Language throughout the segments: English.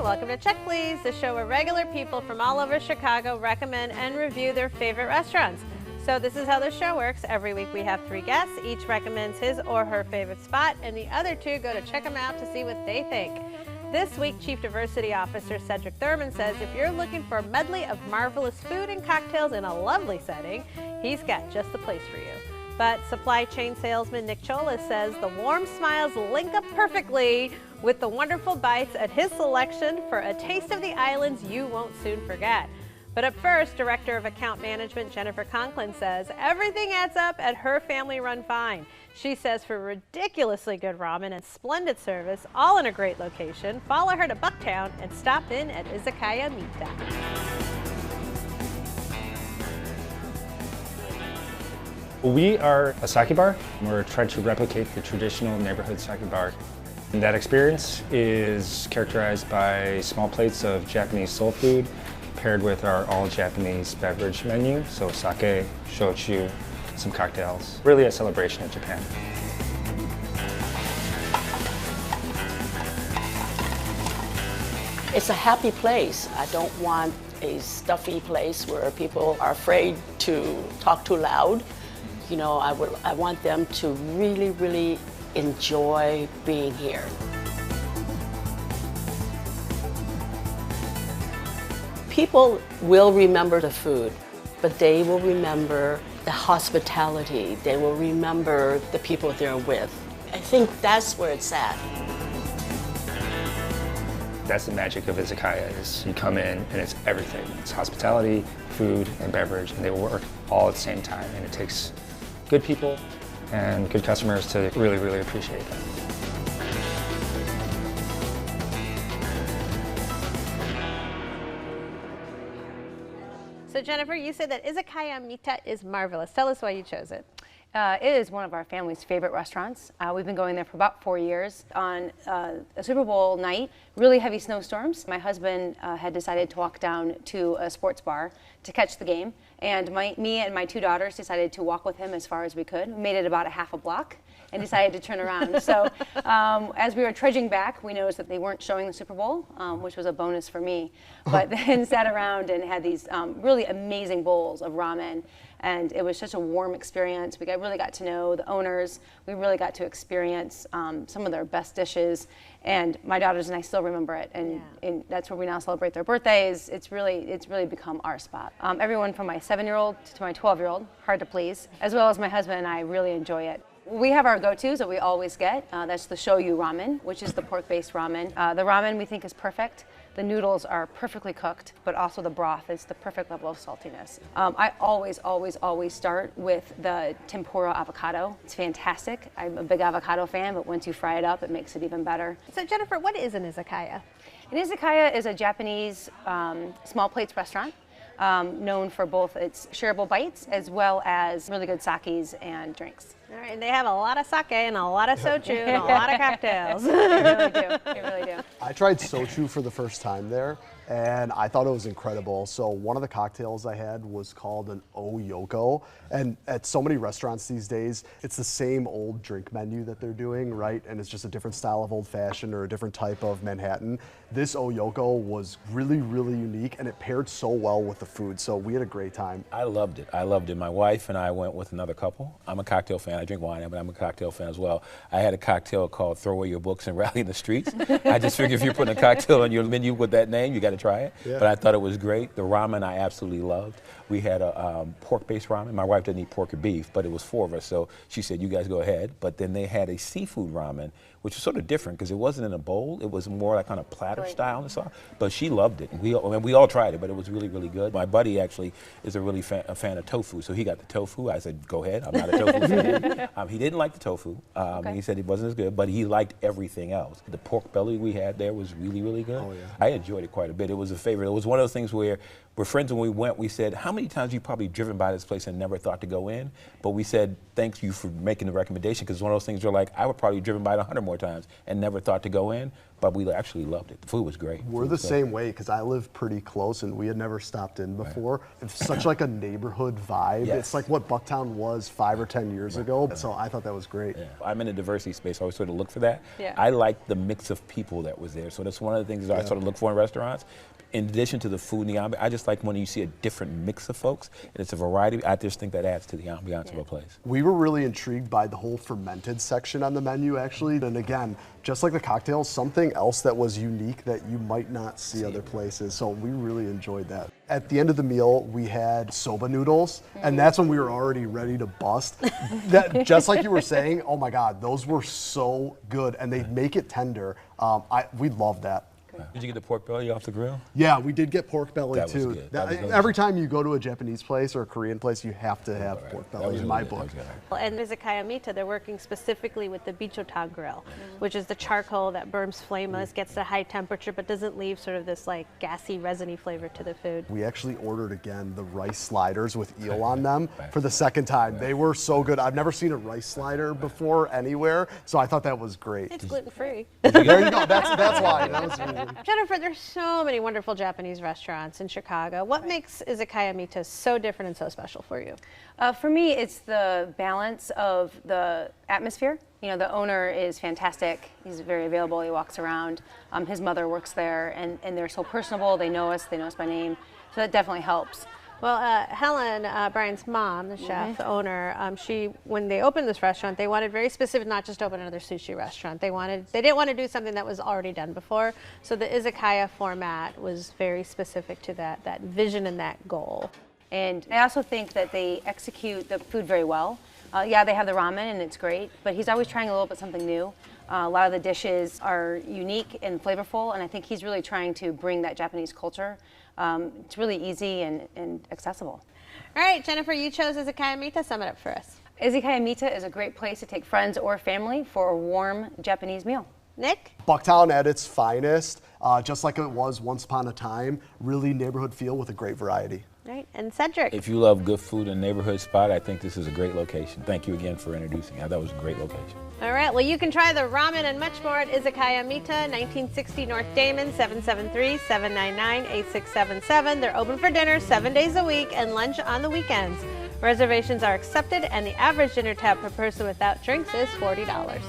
Welcome to Check Please, the show where regular people from all over Chicago recommend and review their favorite restaurants. So this is how the show works. Every week we have 3 guests. Each recommends his or her favorite spot, and the other 2 go to check them out to see what they think. This week, Chief Diversity Officer Cedric Thurman says if you're looking for a medley of marvelous food and cocktails in a lovely setting, he's got just the place for you. But supply chain salesman Nick Cholas says the warm smiles link up perfectly with the wonderful bites at his selection for a taste of the islands you won't soon forget. But up first, Director of Account Management Jennifer Conklin says everything adds up at her family-run find. She says for ridiculously good ramen and splendid service, all in a great location, follow her to Bucktown and stop in at Izakaya Mita. We are a sake bar. We're trying to replicate the traditional neighborhood sake bar. And that experience is characterized by small plates of Japanese soul food paired with our all-Japanese beverage menu, so sake, shochu, some cocktails. Really a celebration of Japan. It's a happy place. I don't want a stuffy place where people are afraid to talk too loud. You know, I want them to really, really enjoy being here. People will remember the food, but they will remember the hospitality. They will remember the people they're with. I think that's where it's at. That's the magic of Izakaya, is you come in and it's everything. It's hospitality, food, and beverage, and they work all at the same time, and it takes good people and good customers to really, really appreciate that. So Jennifer, you said that Izakaya Mita is marvelous. Tell us why you chose it. It is one of our family's favorite restaurants. We've been going there for about 4 years. On a Super Bowl night, really heavy snowstorms, my husband had decided to walk down to a sports bar to catch the game, and me and my 2 daughters decided to walk with him as far as we could. We made it about a half a block and decided to turn around. So as we were trudging back, we noticed that they weren't showing the Super Bowl, which was a bonus for me, but then sat around and had these really amazing bowls of ramen. And it was such a warm experience. We really got to know the owners. We really got to experience some of their best dishes. And my daughters and I still remember it. And that's where we now celebrate their birthdays. It's really become our spot. Everyone from my 7-year-old to my 12-year-old, hard to please, as well as my husband and I really enjoy it. We have our go-tos that we always get. That's the shoyu ramen, which is the pork-based ramen. The ramen we think is perfect. The noodles are perfectly cooked, but also the broth is the perfect level of saltiness. I always start with the tempura avocado. It's fantastic. I'm a big avocado fan, but once you fry it up, it makes it even better. So Jennifer, what is an izakaya? An izakaya is a Japanese small plates restaurant. Known for both its shareable bites as well as really good sakes and drinks. All right, and they have a lot of sake and a lot of soju and a lot of cocktails. They really do. They really do. I tried soju for the first time there, and I thought it was incredible. So one of the cocktails I had was called an oyoko, and at so many restaurants these days, it's the same old drink menu that they're doing, right? And it's just a different style of old-fashioned or a different type of Manhattan. This oyoko was really, really unique, and it paired so well with the food, so we had a great time. I loved it. I loved it. My wife and I went with another couple. I'm a cocktail fan. I drink wine, but I'm a cocktail fan as well. I had a cocktail called Throw Away Your Books and Rally in the Streets. I just figured if you're putting a cocktail on your menu with that name, you got to try it. Yeah. But I thought it was great. The ramen I absolutely loved. We had a pork-based ramen. My wife doesn't eat pork or beef, but it was 4 of us, so she said, you guys go ahead. But then they had a seafood ramen, which was sort of different because it wasn't in a bowl. It was more like on a platter style and stuff. But she loved it. And we all tried it, but it was really, really good. My buddy actually is a fan of tofu, so he got the tofu. I said, go ahead. I'm not a tofu fan. He didn't like the tofu. He said it wasn't as good, but he liked everything else. The pork belly we had there was really, really good. Oh, yeah. I enjoyed it quite a bit. It was a favorite. It was one of those things where we're friends when we went. We said, how many times you probably driven by this place and never thought to go in? But we said, thank you for making the recommendation, because it's one of those things where like, I would probably driven by it 100 more times and never thought to go in. but we actually loved it. The food was great. We're the same way because I live pretty close and we had never stopped in before. It's such like a neighborhood vibe. Yes. It's like what Bucktown was 5 or 10 years ago. So I thought that was great. Yeah. I'm in a diversity space, so I always sort of look for that. Yeah. I like the mix of people that was there. So that's one of the things that I sort of look for in restaurants. In addition to the food and the ambiance, I just like when you see a different mix of folks, and it's a variety. I just think that adds to the ambiance of a place. We were really intrigued by the whole fermented section on the menu, actually. And again, just like the cocktails, something else that was unique that you might not see other places. So we really enjoyed that. At the end of the meal, we had soba noodles, and that's when we were already ready to bust. That, just like you were saying, oh my God, those were so good, and they make it tender. We love that. Did you get the pork belly off the grill? Yeah, we did get pork belly That was too. good. That was Every time you go to a Japanese place or a Korean place, you have to have pork belly in my book. And Izakaya Mita, they're working specifically with the bichotan grill, which is the charcoal that burns flameless, gets to high temperature, but doesn't leave sort of this like gassy, resiny flavor to the food. We actually ordered again the rice sliders with eel on them for the second time. They were so good. I've never seen a rice slider before anywhere, so I thought that was great. It's gluten-free. There you go. That's why. That was really Jennifer, there's so many wonderful Japanese restaurants in Chicago. What makes Izakaya Mita so different and so special for you? For me, it's the balance of the atmosphere. You know, the owner is fantastic. He's very available. He walks around. His mother works there, and they're so personable. They know us by name. So that definitely helps. Well, Helen, Brian's mom, the chef, the owner, when they opened this restaurant, they wanted very specific, not just open another sushi restaurant. They didn't want to do something that was already done before. So the Izakaya format was very specific to that vision and that goal. And I also think that they execute the food very well. Yeah, they have the ramen and it's great, but he's always trying a little bit something new. A lot of the dishes are unique and flavorful, and I think he's really trying to bring that Japanese culture. It's really easy and accessible. All right, Jennifer, you chose Izakaya Mita. Sum it up for us. Izakaya Mita is a great place to take friends or family for a warm Japanese meal. Nick? Bucktown at its finest, just like it was once upon a time. Really neighborhood feel with a great variety. All right, and Cedric? If you love good food and neighborhood spot, I think this is a great location. Thank you again for introducing me. I thought it was a great location. All right, well, you can try the ramen and much more at Izakaya Mita, 1960 North Damon, 773-799-8677. They're open for dinner 7 days a week and lunch on the weekends. Reservations are accepted, and the average dinner tab per person without drinks is $40.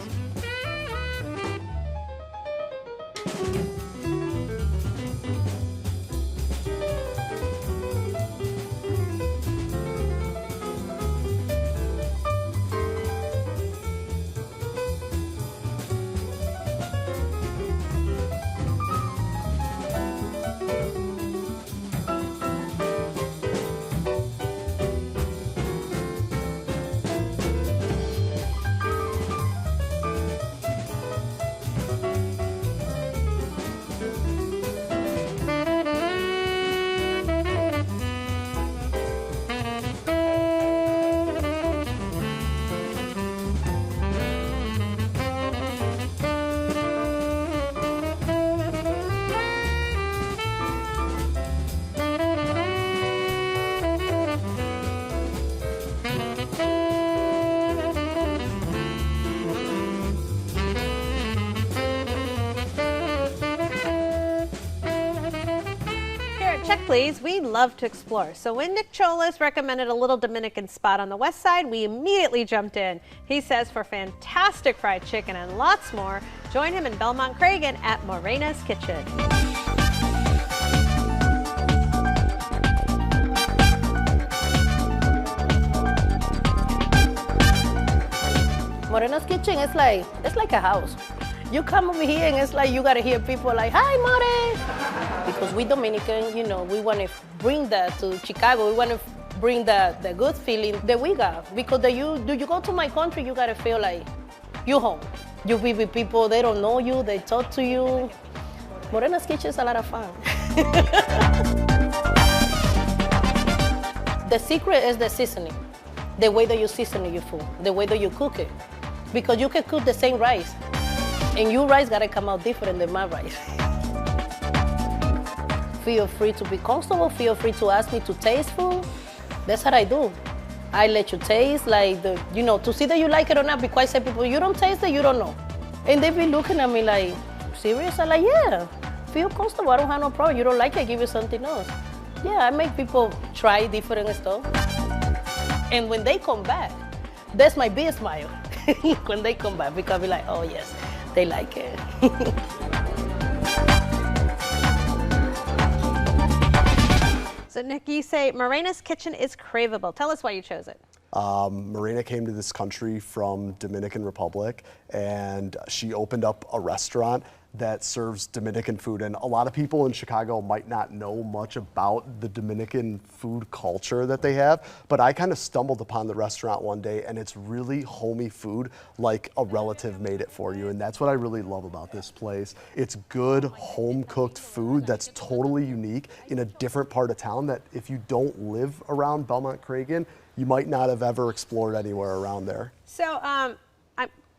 Check please, we love to explore. So when Nick Cholas recommended a little Dominican spot on the west side, we immediately jumped in. He says for fantastic fried chicken and lots more, join him in Belmont Cragen at Morena's Kitchen. Morena's Kitchen is like a house. You come over here and it's like you gotta hear people like, "Hi, More," because we Dominican, you know, we want to bring that to Chicago. We want to bring the good feeling that we got. Because you go to my country, you gotta feel like you home. You be with people, they don't know you, they talk to you. Morena's Kitchen is a lot of fun. The secret is the seasoning, the way that you season your food, the way that you cook it. Because you can cook the same rice, and your rice gotta come out different than my rice. Feel free to be comfortable, feel free to ask me to taste food. That's what I do. I let you taste, like, to see that you like it or not, because I say people, you don't taste it, you don't know. And they be looking at me like, serious? I'm like, yeah, feel comfortable. I don't have no problem. You don't like it, I give you something else. Yeah, I make people try different stuff. And when they come back, that's my big smile. When they come back, because I'll be like, oh yes, they like it. So Nick, you say Morena's Kitchen is craveable. Tell us why you chose it. Morena came to this country from Dominican Republic, and she opened up a restaurant that serves Dominican food. And a lot of people in Chicago might not know much about the Dominican food culture that they have, but I kind of stumbled upon the restaurant one day, and it's really homey food, like a relative made it for you. And that's what I really love about this place. It's good home-cooked food that's totally unique in a different part of town that if you don't live around Belmont-Cragen, you might not have ever explored anywhere around there. So I'm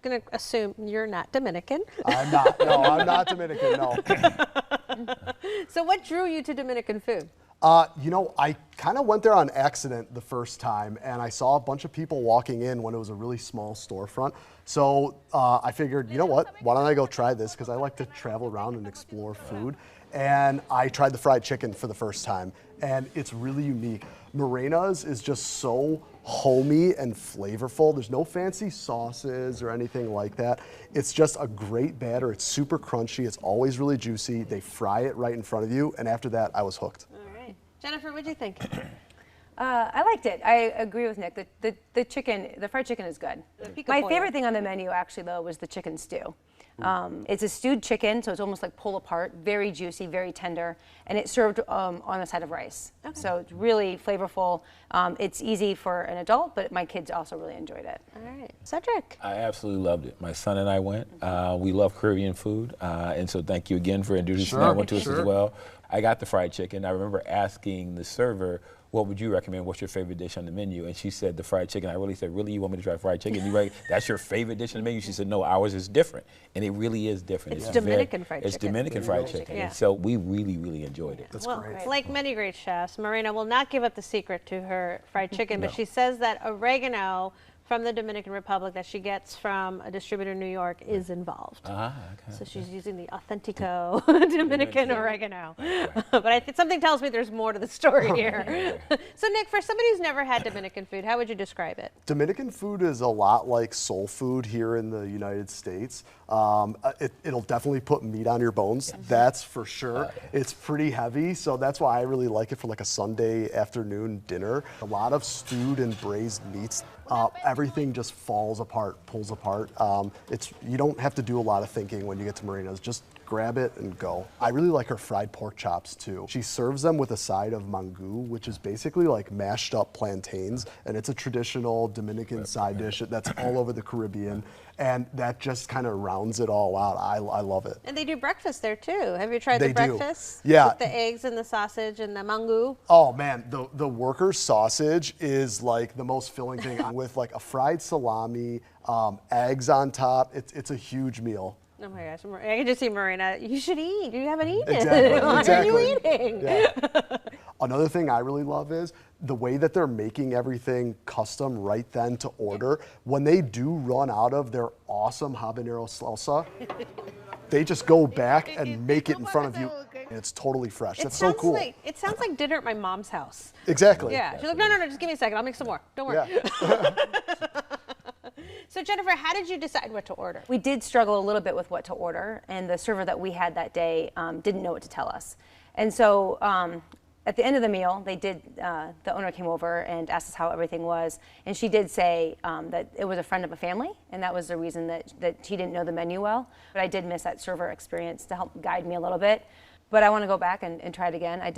going to assume you're not Dominican. I'm not. No, I'm not Dominican, no. So what drew you to Dominican food? You know, I kind of went there on accident the first time, and I saw a bunch of people walking in when it was a really small storefront. So I figured, you know what, why don't I go try this? Because I like to travel around and explore food. And I tried the fried chicken for the first time, and it's really unique. Morena's is just so homey and flavorful. There's no fancy sauces or anything like that. It's just a great batter. It's super crunchy. It's always really juicy. They fry it right in front of you, and after that, I was hooked. All right. Jennifer, what'd you think? I liked it. I agree with Nick. The chicken, the fried chicken is good. My favorite thing on the menu, actually, though, was the chicken stew. It's a stewed chicken, so it's almost like pull apart, very juicy, very tender, and it's served on a side of rice. Okay. So it's really flavorful. It's easy for an adult, but my kids also really enjoyed it. All right. Cedric? I absolutely loved it. My son and I went. We love Caribbean food, and so thank you again for introducing that one to us as well. I got the fried chicken. I remember asking the server, what would you recommend? What's your favorite dish on the menu? And she said the fried chicken. I really said, really, you want me to try fried chicken? That's your favorite dish on the menu? She said, no, ours is different. And it really is different. It's Dominican fried chicken. It's Dominican fried chicken. Yeah. And so we really, really enjoyed it. That's well, great. Like many great chefs, Morena will not give up the secret to her fried chicken, but she says that oregano from the Dominican Republic that she gets from a distributor in New York is involved. Okay. So she's using the Authentico Dominican oregano. But something tells me there's more to the story here. So Nick, for somebody who's never had Dominican food, how would you describe it? Dominican food is a lot like soul food here in the United States. It'll definitely put meat on your bones, that's for sure. It's pretty heavy, so that's why I really like it for like a Sunday afternoon dinner. A lot of stewed and braised meats. Everything just falls apart, pulls apart. You don't have to do a lot of thinking when you get to Morena's. Just grab it and go. I really like her fried pork chops too. She serves them with a side of mango, which is basically like mashed up plantains, and it's a traditional Dominican side dish that's all over the Caribbean, and that just kind of rounds it all out. I love it. And they do breakfast there too. Have you tried the breakfast? Yeah. With the eggs and the sausage and the mango? Oh man, the workers' sausage is like the most filling thing with like a fried salami, eggs on top. It's a huge meal. Oh my gosh, I can just see Morena. You should eat. You haven't eaten. Exactly. What are you eating? Yeah. Another thing I really love is the way that they're making everything custom right then to order. When they do run out of their awesome habanero salsa, they just go back and make it in front of you, and it's totally fresh. That's so cool. It sounds like dinner at my mom's house. Exactly. Yeah. She's like, no, just give me a second. I'll make some more. Don't worry. Yeah. So Jennifer, how did you decide what to order? We did struggle a little bit with what to order, and the server that we had that day didn't know what to tell us. And so at the end of the meal, the owner came over and asked us how everything was, and she did say that it was a friend of a family, and that was the reason that she didn't know the menu well. But I did miss that server experience to help guide me a little bit. But I want to go back and try it again. I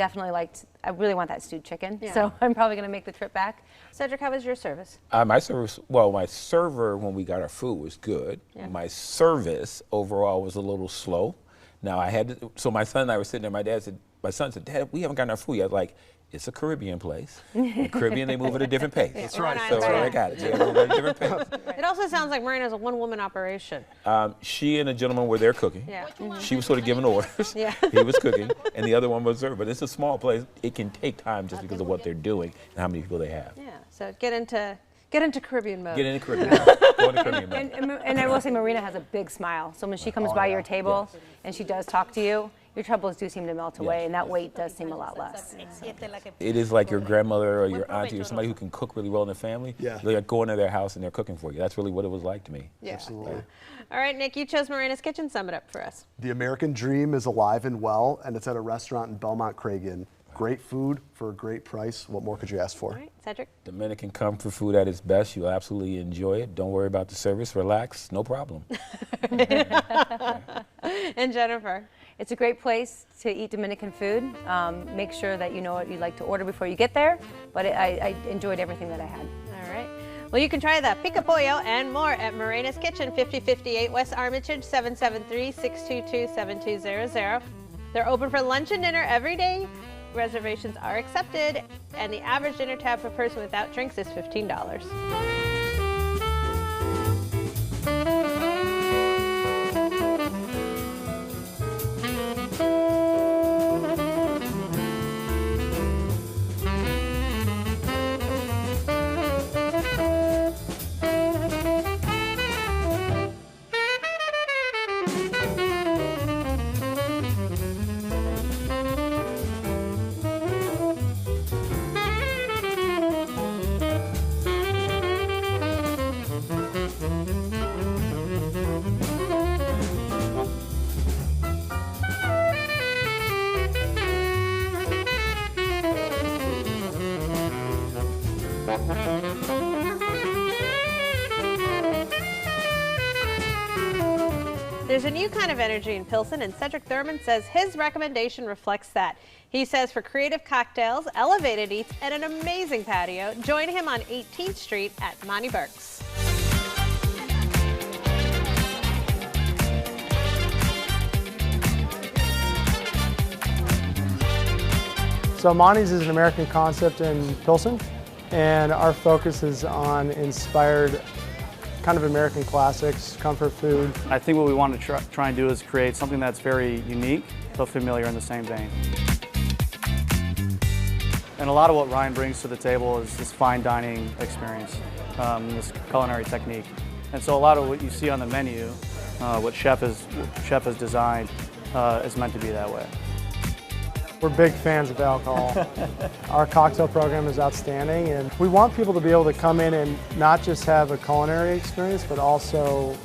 really want that stewed chicken, so I'm probably going to make the trip back. Cedric, how was your service? My server when we got our food was good. Yeah. My service overall was a little slow. Now so my son and I were sitting there, my son said, Dad, we haven't gotten our food yet. Like, it's a Caribbean place. In Caribbean, they move at a different pace. That's right. So I got it. They move at a different pace. It also sounds like Morena's a one-woman operation. She and a gentleman were there cooking. Yeah. She was sort of giving orders. Yeah. He was cooking, and the other one was served. But it's a small place. It can take time just because of what they're doing and how many people they have. Yeah. So get into Get into Caribbean mode. Get into Caribbean. Go into Caribbean mode. And I will say, Marina has a big smile. So when she comes by your table and she does talk to you, your troubles do seem to melt away, and that weight does seem a lot less. It is like your grandmother or your auntie or somebody who can cook really well in the family. Yeah. You're like going to their house and they're cooking for you. That's really what it was like to me. Yeah. Absolutely. All right, Nick, you chose Marina's Kitchen. Sum it up for us. The American dream is alive and well, and it's at a restaurant in Belmont Cragen. Great food for a great price. What more could you ask for? All right, Cedric? Dominican comfort food at its best. You'll absolutely enjoy it. Don't worry about the service. Relax. No problem. And Jennifer? It's a great place to eat Dominican food. Make sure that you know what you'd like to order before you get there, but I enjoyed everything that I had. All right. Well, you can try the pica pollo and more at Morena's Kitchen, 5058 West Armitage, 773-622-7200. They're open for lunch and dinner every day. Reservations are accepted, and the average dinner tab per person without drinks is $15. There's a new kind of energy in Pilsen, and Cedric Thurman says his recommendation reflects that. He says for creative cocktails, elevated eats, and an amazing patio, join him on 18th Street at Monnie Burke's. So Monnie's is an American concept in Pilsen, and our focus is on inspired kind of American classics, comfort food. I think what we want to try and do is create something that's very unique, but familiar in the same vein. And a lot of what Ryan brings to the table is this fine dining experience, this culinary technique. And so a lot of what you see on the menu, what Chef has designed, is meant to be that way. We're big fans of alcohol. Our cocktail program is outstanding, and we want people to be able to come in and not just have a culinary experience, but also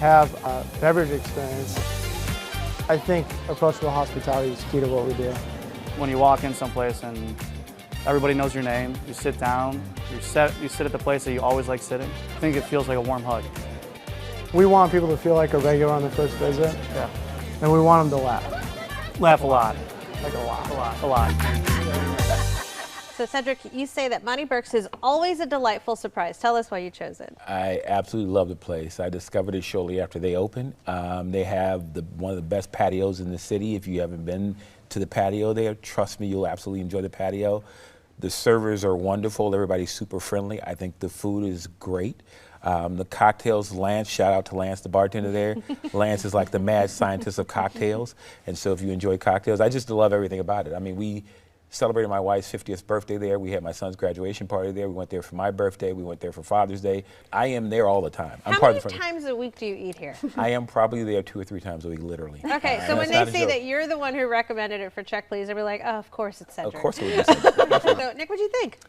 have a beverage experience. I think approachable hospitality is key to what we do. When you walk in someplace and everybody knows your name, you sit down, you sit at the place that you always like sitting, I think it feels like a warm hug. We want people to feel like a regular on their first visit, Yeah. and we want them to laugh. Laugh a lot. Like a lot. A lot. So Cedric, you say that Monnie Burke's is always a delightful surprise. Tell us why you chose it. I absolutely love the place. I discovered it shortly after they opened. They have one of the best patios in the city. If you haven't been to the patio there, trust me, you'll absolutely enjoy the patio. The servers are wonderful. Everybody's super friendly. I think the food is great. The cocktails, Lance, shout out to Lance, the bartender there. Lance is like the mad scientist of cocktails. And so if you enjoy cocktails, I just love everything about it. I mean, we celebrated my wife's 50th birthday there. We had my son's graduation party there. We went there for my birthday. We went there for Father's Day. I am there all the time. How many times a week do you eat here? I am probably there 2 or 3 times a week, literally. Okay, so when they say that you're the one who recommended it for Check Please, they'll be like, oh, of course it's Cedric. Of course it would be Cedric. So, Nick, what'd you think?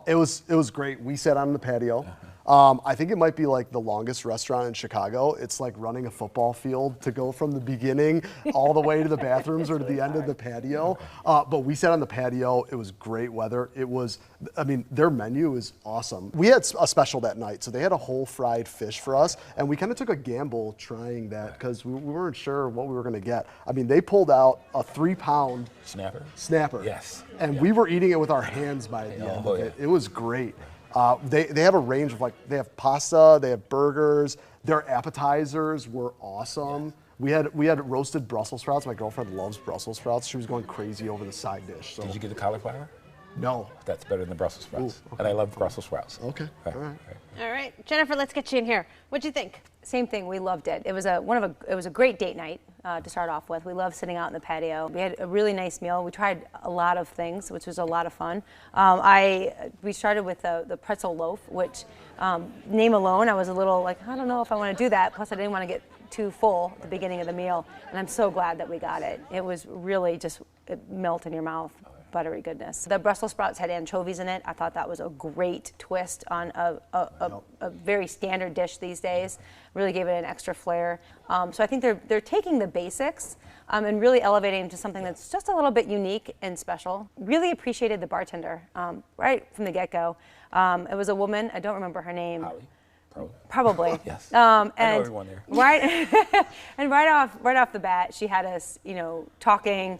It was great. We sat on the patio. I think it might be like the longest restaurant in Chicago. It's like running a football field to go from the beginning all the way to the bathrooms or to the end of the patio. But we sat on the patio. It was great weather. I mean, their menu is awesome. We had a special that night, so they had a whole fried fish for us, and we kind of took a gamble trying that because we weren't sure what we were going to get. I mean, they pulled out a 3-pound snapper. Yes. And we were eating it with our hands by the end of it. It was great. They have a range of they have pasta, they have burgers, their appetizers were awesome. We had roasted Brussels sprouts. My girlfriend loves Brussels sprouts. She was going crazy over the side dish. So. Did you get the cauliflower? No. That's better than the Brussels sprouts. Ooh, okay. And I love Brussels sprouts. Okay. All right. All right, Jennifer, let's get you in here. What'd you think? Same thing. We loved it. It was a great date night. to start off with. We love sitting out in the patio. We had a really nice meal. We tried a lot of things, which was a lot of fun. We started with the pretzel loaf, which name alone, I was a little like, I don't know if I want to do that. Plus, I didn't want to get too full at the beginning of the meal, and I'm so glad that we got it. It was really just, it melt in your mouth. Buttery goodness. The Brussels sprouts had anchovies in it. I thought that was a great twist on a very standard dish these days. Really gave it an extra flair. So I think they're taking the basics and really elevating to something that's just a little bit unique and special. Really appreciated the bartender right from the get-go. It was a woman. I don't remember her name. Holly. Probably. Yes. And I know everyone there. Right, and right off the bat, she had us, talking,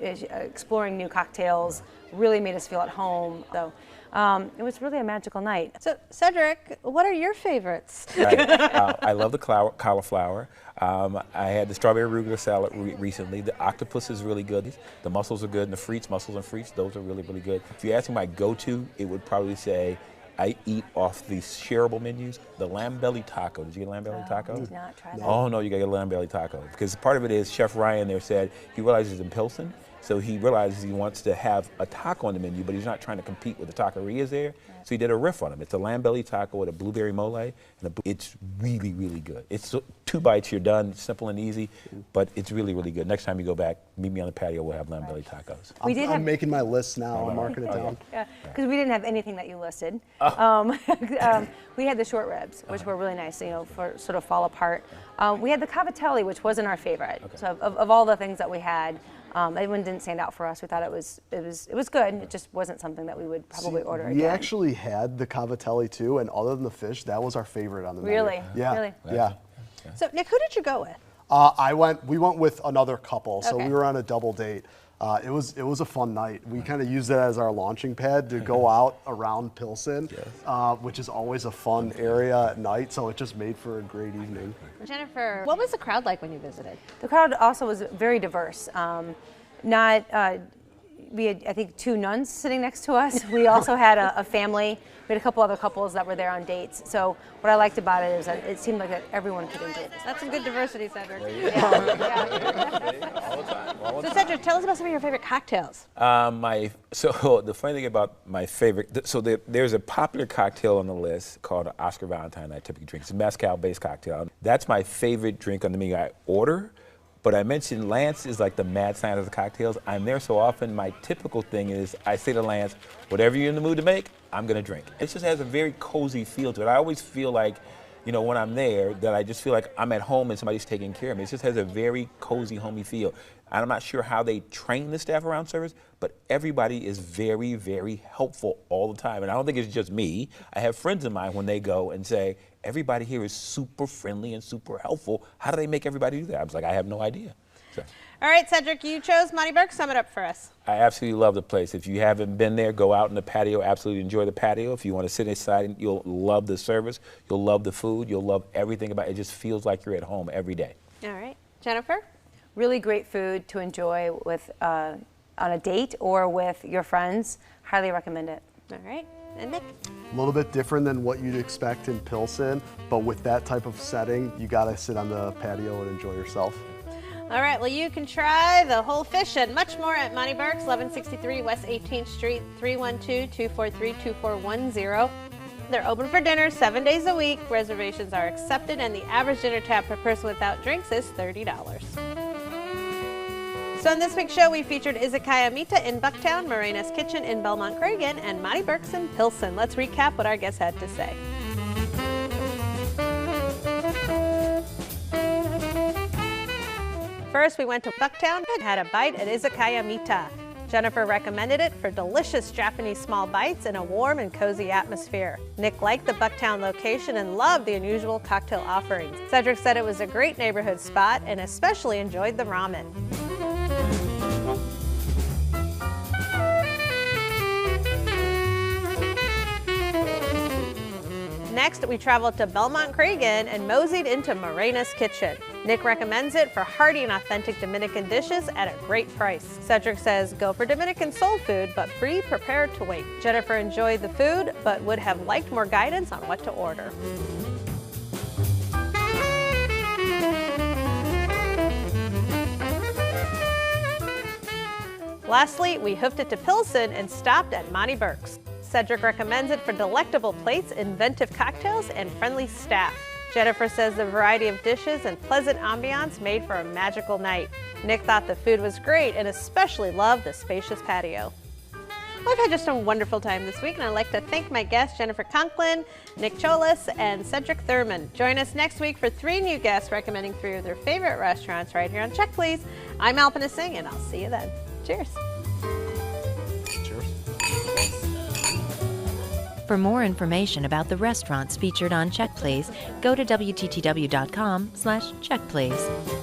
exploring new cocktails. Really made us feel at home. So it was really a magical night. So Cedric, what are your favorites? Right. I love the cauliflower. I had the strawberry arugula salad recently. The octopus is really good. The mussels are good, and the mussels and frites, those are really, really good. If you ask me my go-to, it would probably say I eat off the shareable menus. The lamb belly taco. Did you get a lamb belly taco? I did not try that. Oh no, you gotta get a lamb belly taco. Because part of it is Chef Ryan there said he realizes in Pilsen, so he realizes he wants to have a taco on the menu, but he's not trying to compete with the taquerias there. Right. So he did a riff on them. It's a lamb belly taco with a blueberry mole, and it's really, really good. It's 2 bites, you're done, simple and easy, but it's really, really good. Next time you go back, meet me on the patio, we'll have lamb belly tacos. I'm making my list now, I'm marking it down. Yeah, because we didn't have anything that you listed. We had the short ribs, which were really nice, for sort of fall apart. We had the cavatelli, which wasn't our favorite. Okay. So of all the things that we had, that one didn't stand out for us. We thought it was good. It just wasn't something that we would probably order again. We actually had the cavatelli too, and other than the fish, that was our favorite on the menu. Really? Yeah. Really? Yeah. So Nick, who did you go with? We went with another couple, so Okay. we were on a double date. It was a fun night. We kind of used it as our launching pad to go out around Pilsen, which is always a fun area at night, so it just made for a great evening. Jennifer, what was the crowd like when you visited? The crowd also was very diverse. We had, I think, 2 nuns sitting next to us. We also had a family. We had a couple other couples that were there on dates. So what I liked about it is that it seemed like that everyone could enjoy this. That's some good diversity, Cedric. All the time. So Cedric, tell us about some of your favorite cocktails. So the funny thing about my favorite, there's a popular cocktail on the list called Oscar Valentine I typically drink. It's a mezcal-based cocktail. That's my favorite drink on the menu I order. But I mentioned Lance is like the mad scientist of cocktails. I'm there so often, my typical thing is I say to Lance, whatever you're in the mood to make, I'm gonna drink. It just has a very cozy feel to it. I always feel like, when I'm there, that I just feel like I'm at home and somebody's taking care of me. It just has a very cozy, homey feel. I'm not sure how they train the staff around service, but everybody is very, very helpful all the time. And I don't think it's just me. I have friends of mine when they go and say, everybody here is super friendly and super helpful. How do they make everybody do that? I was like, I have no idea. So. All right, Cedric, you chose Monnie Burke. Sum it up for us. I absolutely love the place. If you haven't been there, go out in the patio. Absolutely enjoy the patio. If you want to sit inside, you'll love the service. You'll love the food. You'll love everything about it. It just feels like you're at home every day. All right. Jennifer? Really great food to enjoy with on a date or with your friends. Highly recommend it. All right. And Nick? A little bit different than what you'd expect in Pilsen, but with that type of setting, you gotta sit on the patio and enjoy yourself. All right, well, you can try the whole fish and much more at Monnie Burke's, 1163 West 18th Street, 312-243-2410. They're open for dinner 7 days a week. Reservations are accepted, and the average dinner tab per person without drinks is $30. So in this week's show, we featured Izakaya Mita in Bucktown, Morena's Kitchen in Belmont Cragen, and Monnie Burke's in Pilsen. Let's recap what our guests had to say. First, we went to Bucktown and had a bite at Izakaya Mita. Jennifer recommended it for delicious Japanese small bites in a warm and cozy atmosphere. Nick liked the Bucktown location and loved the unusual cocktail offerings. Cedric said it was a great neighborhood spot and especially enjoyed the ramen. Next, we traveled to Belmont Cragen and moseyed into Morena's Kitchen. Nick recommends it for hearty and authentic Dominican dishes at a great price. Cedric says go for Dominican soul food, but be prepared to wait. Jennifer enjoyed the food, but would have liked more guidance on what to order. Lastly, we hoofed it to Pilsen and stopped at Monnie Burke's. Cedric recommends it for delectable plates, inventive cocktails, and friendly staff. Jennifer says the variety of dishes and pleasant ambiance made for a magical night. Nick thought the food was great and especially loved the spacious patio. Well, I've had just a wonderful time this week, and I'd like to thank my guests, Jennifer Conklin, Nick Cholas, and Cedric Thurman. Join us next week for 3 new guests recommending 3 of their favorite restaurants right here on Check Please. I'm Alpina Singh, and I'll see you then. Cheers. Cheers. For more information about the restaurants featured on Check Please, go to WTTW.com/checkplease.